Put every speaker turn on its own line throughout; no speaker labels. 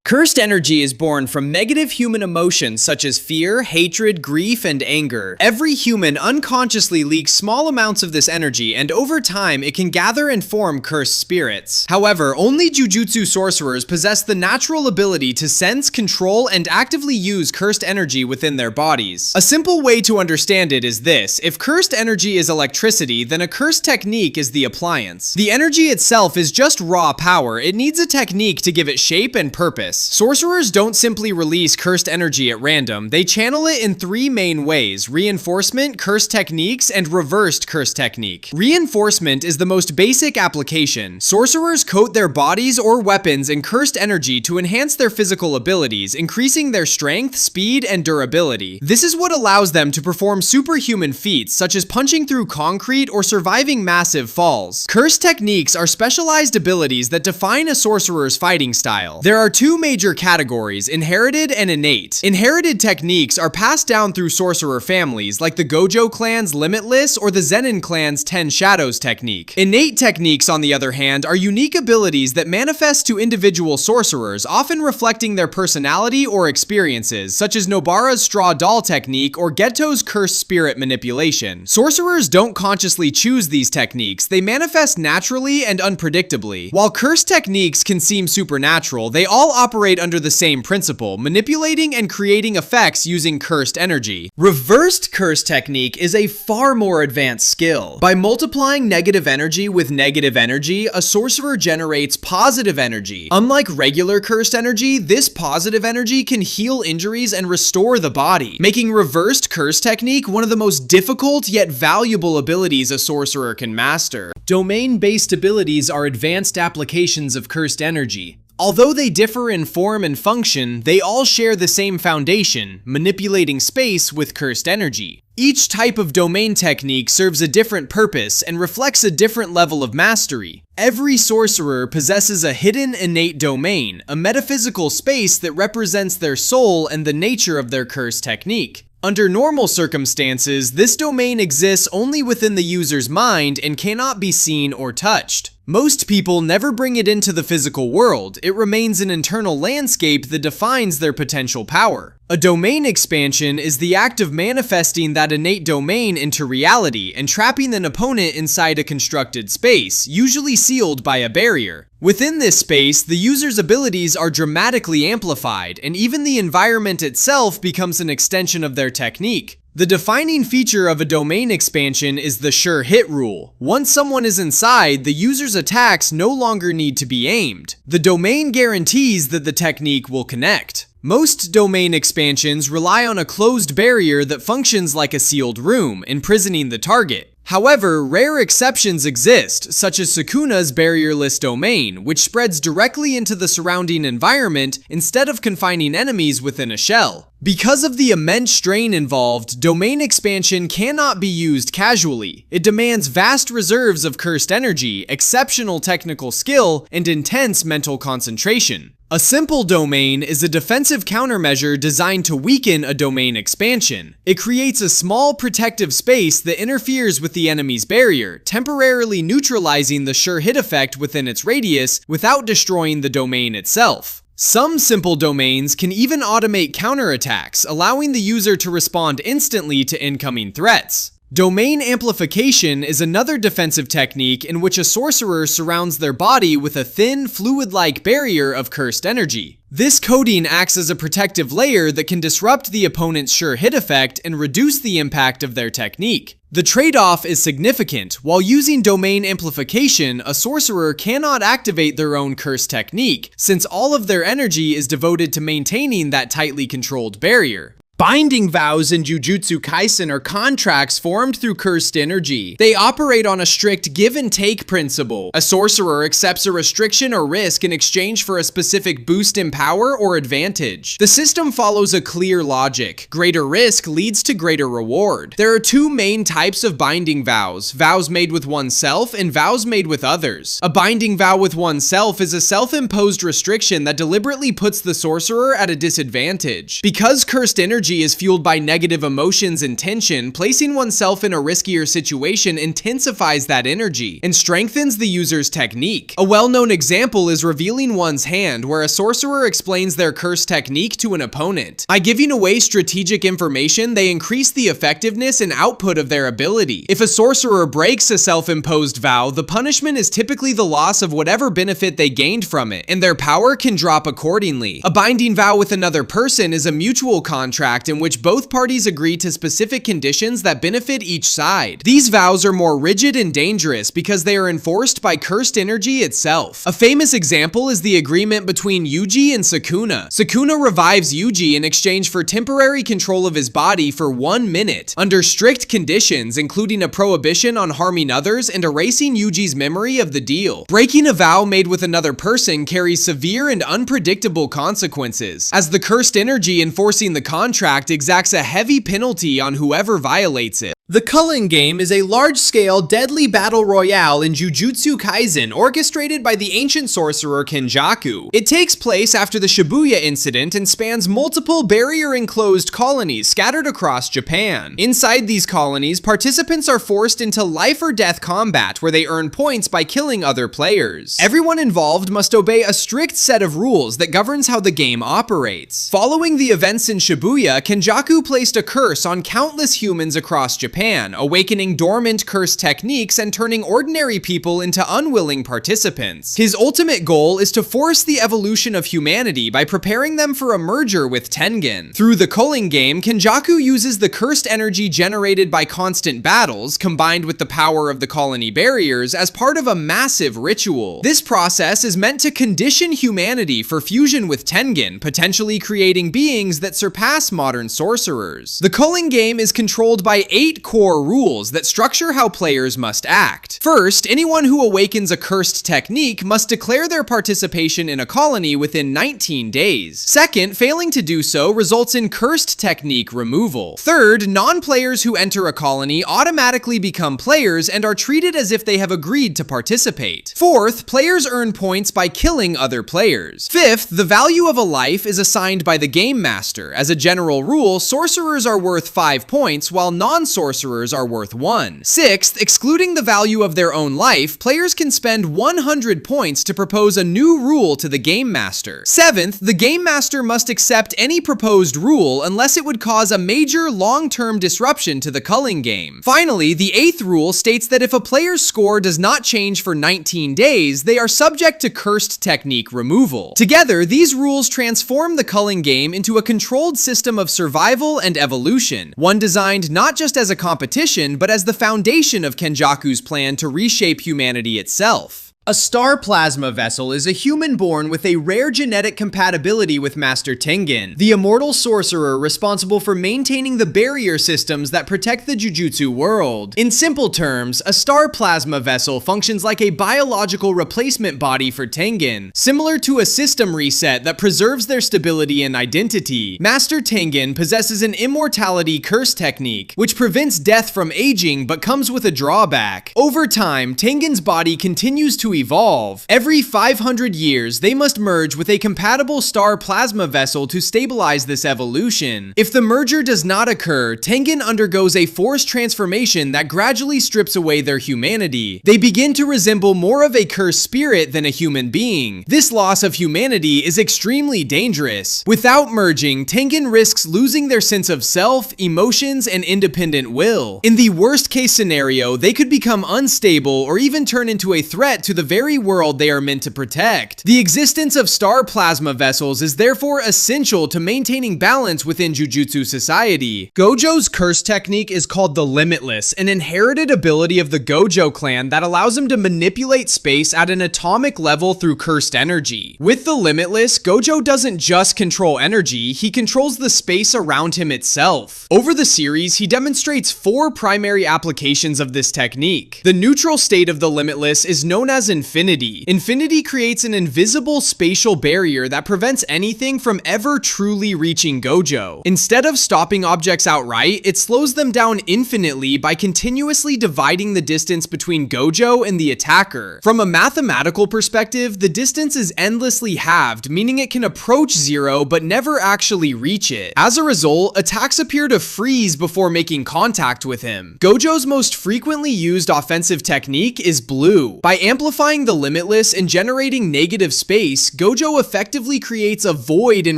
Cursed energy is born from negative human emotions such as fear, hatred, grief, and anger. Every human unconsciously leaks small amounts of this energy, and over time, it can gather and form cursed spirits. However, only Jujutsu sorcerers possess the natural ability to sense, control, and actively use cursed energy within their bodies. A simple way to understand it is this: if cursed energy is electricity, then a cursed technique is the appliance. The energy itself is just raw power. It needs a technique to give it shape and purpose. Sorcerers don't simply release cursed energy at random, they channel it in three main ways: reinforcement, cursed techniques, and reversed cursed technique. Reinforcement is the most basic application. Sorcerers coat their bodies or weapons in cursed energy to enhance their physical abilities, increasing their strength, speed, and durability. This is what allows them to perform superhuman feats such as punching through concrete or surviving massive falls. Cursed techniques are specialized abilities that define a sorcerer's fighting style. There are two major categories: inherited and innate. Inherited techniques are passed down through sorcerer families like the Gojo clan's Limitless or the Zenin clan's 10 Shadows technique. Innate techniques, on the other hand, are unique abilities that manifest to individual sorcerers, often reflecting their personality or experiences, such as Nobara's Straw Doll technique or Geto's Cursed Spirit manipulation. Sorcerers don't consciously choose these techniques, they manifest naturally and unpredictably. While cursed techniques can seem supernatural, they all operate under the same principle, manipulating and creating effects using cursed energy. Reversed cursed technique is a far more advanced skill. By multiplying negative energy with negative energy, a sorcerer generates positive energy. Unlike regular cursed energy, this positive energy can heal injuries and restore the body, making reversed cursed technique one of the most difficult yet valuable abilities a sorcerer can master. Domain-based abilities are advanced applications of cursed energy. Although they differ in form and function, they all share the same foundation: manipulating space with cursed energy. Each type of domain technique serves a different purpose and reflects a different level of mastery. Every sorcerer possesses a hidden innate domain, a metaphysical space that represents their soul and the nature of their cursed technique. Under normal circumstances, this domain exists only within the user's mind and cannot be seen or touched. Most people never bring it into the physical world. It remains an internal landscape that defines their potential power. A domain expansion is the act of manifesting that innate domain into reality and trapping an opponent inside a constructed space, usually sealed by a barrier. Within this space, the user's abilities are dramatically amplified, and even the environment itself becomes an extension of their technique. The defining feature of a domain expansion is the sure hit rule. Once someone is inside, the user's attacks no longer need to be aimed. The domain guarantees that the technique will connect. Most domain expansions rely on a closed barrier that functions like a sealed room, imprisoning the target. However, rare exceptions exist, such as Sukuna's barrierless domain, which spreads directly into the surrounding environment instead of confining enemies within a shell. Because of the immense strain involved, domain expansion cannot be used casually. It demands vast reserves of cursed energy, exceptional technical skill, and intense mental concentration. A simple domain is a defensive countermeasure designed to weaken a domain expansion. It creates a small protective space that interferes with the enemy's barrier, temporarily neutralizing the sure hit effect within its radius without destroying the domain itself. Some simple domains can even automate counterattacks, allowing the user to respond instantly to incoming threats. Domain amplification is another defensive technique in which a sorcerer surrounds their body with a thin, fluid-like barrier of cursed energy. This coating acts as a protective layer that can disrupt the opponent's sure hit effect and reduce the impact of their technique. The trade-off is significant. While using domain amplification, a sorcerer cannot activate their own cursed technique, since all of their energy is devoted to maintaining that tightly controlled barrier. Binding vows in Jujutsu Kaisen are contracts formed through cursed energy. They operate on a strict give-and-take principle. A sorcerer accepts a restriction or risk in exchange for a specific boost in power or advantage. The system follows a clear logic. Greater risk leads to greater reward. There are two main types of binding vows: vows made with oneself and vows made with others. A binding vow with oneself is a self-imposed restriction that deliberately puts the sorcerer at a disadvantage. Because cursed energy energy is fueled by negative emotions and tension, placing oneself in a riskier situation intensifies that energy and strengthens the user's technique. A well-known example is revealing one's hand, where a sorcerer explains their curse technique to an opponent. By giving away strategic information, they increase the effectiveness and output of their ability. If a sorcerer breaks a self-imposed vow, the punishment is typically the loss of whatever benefit they gained from it, and their power can drop accordingly. A binding vow with another person is a mutual contract in which both parties agree to specific conditions that benefit each side. These vows are more rigid and dangerous because they are enforced by cursed energy itself. A famous example is the agreement between Yuji and Sukuna. Sukuna revives Yuji in exchange for temporary control of his body for 1 minute, under strict conditions including a prohibition on harming others and erasing Yuji's memory of the deal. Breaking a vow made with another person carries severe and unpredictable consequences, as the cursed energy enforcing the contract exacts a heavy penalty on whoever violates it. The Culling Game is a large-scale, deadly battle royale in Jujutsu Kaisen orchestrated by the ancient sorcerer Kenjaku. It takes place after the Shibuya incident and spans multiple barrier-enclosed colonies scattered across Japan. Inside these colonies, participants are forced into life-or-death combat where they earn points by killing other players. Everyone involved must obey a strict set of rules that governs how the game operates. Following the events in Shibuya, Kenjaku placed a curse on countless humans across Japan, awakening dormant curse techniques and turning ordinary people into unwilling participants. His ultimate goal is to force the evolution of humanity by preparing them for a merger with Tengen. Through the Culling Game, Kenjaku uses the cursed energy generated by constant battles, combined with the power of the colony barriers, as part of a massive ritual. This process is meant to condition humanity for fusion with Tengen, potentially creating beings that surpass modern sorcerers. The Culling Game is controlled by 8 core rules that structure how players must act. First, anyone who awakens a cursed technique must declare their participation in a colony within 19 days. Second, failing to do so results in cursed technique removal. Third, non-players who enter a colony automatically become players and are treated as if they have agreed to participate. Fourth, players earn points by killing other players. Fifth, the value of a life is assigned by the game master. As a general rule, sorcerers are worth 5 points, while non-sorcerers are worth 1. Sixth, excluding the value of their own life, players can spend 100 points to propose a new rule to the game master. Seventh, the game master must accept any proposed rule unless it would cause a major long-term disruption to the Culling Game. Finally, the 8th rule states that if a player's score does not change for 19 days, they are subject to cursed technique removal. Together, these rules transform the Culling Game into a controlled system of survival and evolution, one designed not just as a competition, but as the foundation of Kenjaku's plan to reshape humanity itself. A star plasma vessel is a human born with a rare genetic compatibility with Master Tengen, the immortal sorcerer responsible for maintaining the barrier systems that protect the Jujutsu world. In simple terms, a star plasma vessel functions like a biological replacement body for Tengen, similar to a system reset that preserves their stability and identity. Master Tengen possesses an immortality curse technique, which prevents death from aging but comes with a drawback. Over time, Tengen's body continues to evolve. Every 500 years, they must merge with a compatible star plasma vessel to stabilize this evolution. If the merger does not occur, Tengen undergoes a forced transformation that gradually strips away their humanity. They begin to resemble more of a cursed spirit than a human being. This loss of humanity is extremely dangerous. Without merging, Tengen risks losing their sense of self, emotions, and independent will. In the worst case scenario, they could become unstable or even turn into a threat to the very world they are meant to protect. The existence of star plasma vessels is therefore essential to maintaining balance within Jujutsu society. Gojo's curse technique is called the Limitless, an inherited ability of the Gojo clan that allows him to manipulate space at an atomic level through cursed energy. With the Limitless, Gojo doesn't just control energy, he controls the space around him itself. Over the series, he demonstrates 4 primary applications of this technique. The neutral state of the Limitless is known as an Infinity. Infinity creates an invisible spatial barrier that prevents anything from ever truly reaching Gojo. Instead of stopping objects outright, it slows them down infinitely by continuously dividing the distance between Gojo and the attacker. From a mathematical perspective, the distance is endlessly halved, meaning it can approach zero but never actually reach it. As a result, attacks appear to freeze before making contact with him. Gojo's most frequently used offensive technique is blue. By amplifying the limitless and generating negative space, Gojo effectively creates a void in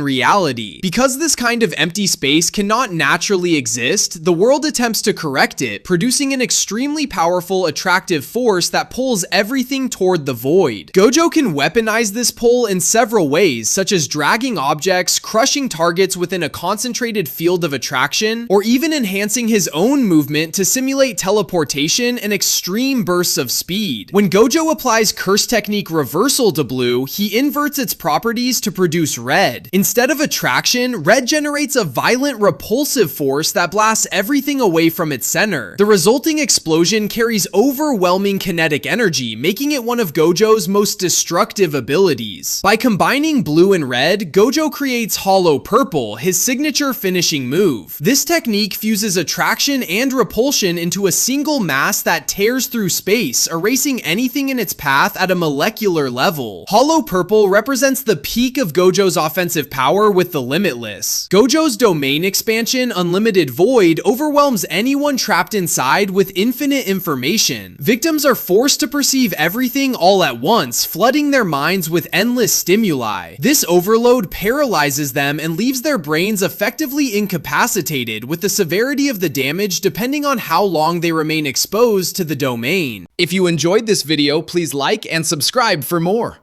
reality. Because this kind of empty space cannot naturally exist, the world attempts to correct it, producing an extremely powerful, attractive force that pulls everything toward the void. Gojo can weaponize this pull in several ways, such as dragging objects, crushing targets within a concentrated field of attraction, or even enhancing his own movement to simulate teleportation and extreme bursts of speed. When Gojo applies Curse Technique Reversal to blue, he inverts its properties to produce red. Instead of attraction, red generates a violent repulsive force that blasts everything away from its center. The resulting explosion carries overwhelming kinetic energy, making it one of Gojo's most destructive abilities. By combining blue and red, Gojo creates Hollow Purple, his signature finishing move. This technique fuses attraction and repulsion into a single mass that tears through space, erasing anything in its path at a molecular level. Hollow Purple represents the peak of Gojo's offensive power with the limitless. Gojo's domain expansion, Unlimited Void, overwhelms anyone trapped inside with infinite information. Victims are forced to perceive everything all at once, flooding their minds with endless stimuli. This overload paralyzes them and leaves their brains effectively incapacitated, with the severity of the damage depending on how long they remain exposed to the domain. If you enjoyed this video, please like and subscribe for more.